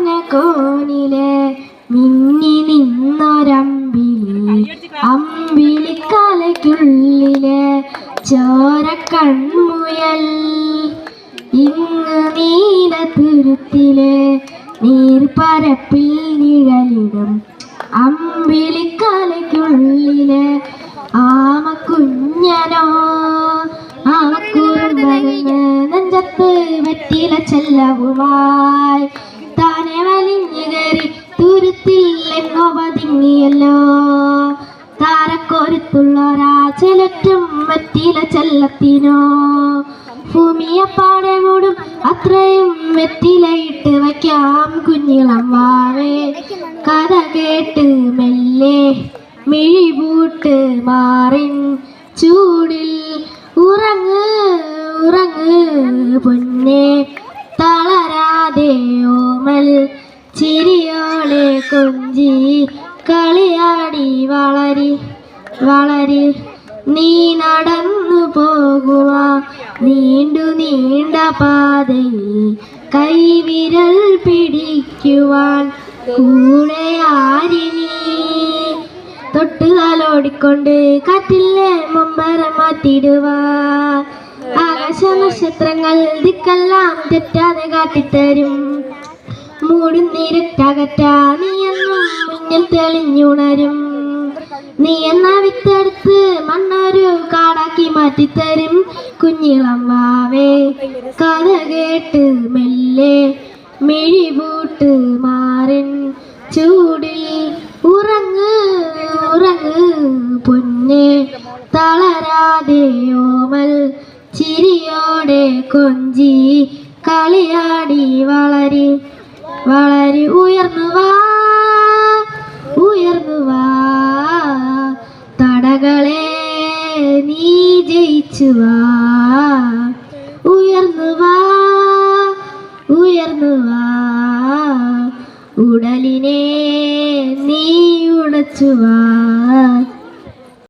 വാനകോണിലെ മിന്നി നിന്നൊരമ്പിളി അമ്പിളിക്കലയ്ക്കുള്ളിലെ ചോരക്കൺമുയൽ ഇങ്ങ് നീലത്തുരുത്തിലെ നീർപ്പരപ്പിൽ നിഴലിടും അമ്പിളിക്കലയ്ക്കുള്ളിലെ ആമക്കുഞ്ഞനോ ആമക്കുറുമ്പന് നെഞ്ചത്ത് വെറ്റില ചെല്ലവുമായി താനെ വലിഞ്ഞു കയറി തുരുത്തിൽ എങ്ങോ പതുങ്ങിയല്ലോ. താരക്കൊരുത്തുള്ളൊരാ ചെലറ്റും വെറ്റില ചെല്ലത്തിനോ ഭൂമിയപ്പാടെ മൂടും അത്രയും വെറ്റിലയിട്ട് വയ്ക്കാം കുഞ്ഞിളം വാവേ. കഥ കേട്ട് മെല്ലെ മിഴിപൂട്ട് മാറിൻ ചൂടിൽ ഉറങ്ങ് ഉറങ്ങ് പൊന്നെ തളരാതെ ഓമൽ ചിരിയോളെ കൊഞ്ചി കളിയാടി വളരി വളരി നീ നടന്നു പോകുക നീണ്ടു നീണ്ട പാതയിൽ കൈവിരൽ പിടിക്കുവാൻ കൂടെയാരിനി. തൊട്ടുകാലോടിക്കൊണ്ട് കാറ്റിലെ മമ്പരം മാറ്റിടുവാൻ ആകാശ നക്ഷത്രങ്ങൾ ദിക്കെല്ലാം തെറ്റാതെ കാട്ടിത്തരും. മൂടുന്നിരറ്റകറ്റാ നീ എന്നും മുന്നിൽ തെളിഞ്ഞുണരും. നീ എന്ന വിത്തെടുത്ത് മണ്ണൊരു കാടാക്കി മാറ്റിത്തരും കുഞ്ഞിളം വാവേ. കഥ കേട്ട് മെല്ലെ മിഴിപൂട്ട് മാറിൻ ചൂടിൽ ഉറങ്ങ് ഉറങ്ങ് പൊന്നെ തളരാതെ ഓമൽ ചിരിയോടെ കൊഞ്ചി കളിയാടി വളരി വളരി ഉയർന്നു വാ ഉയർന്നു വാ തടകളെ നീ ജയിച്ചു വാ. ഉയർന്നു വാ ഉയർന്നു വാ ഉടലിനെ നീ ഉടച്ചു വാ.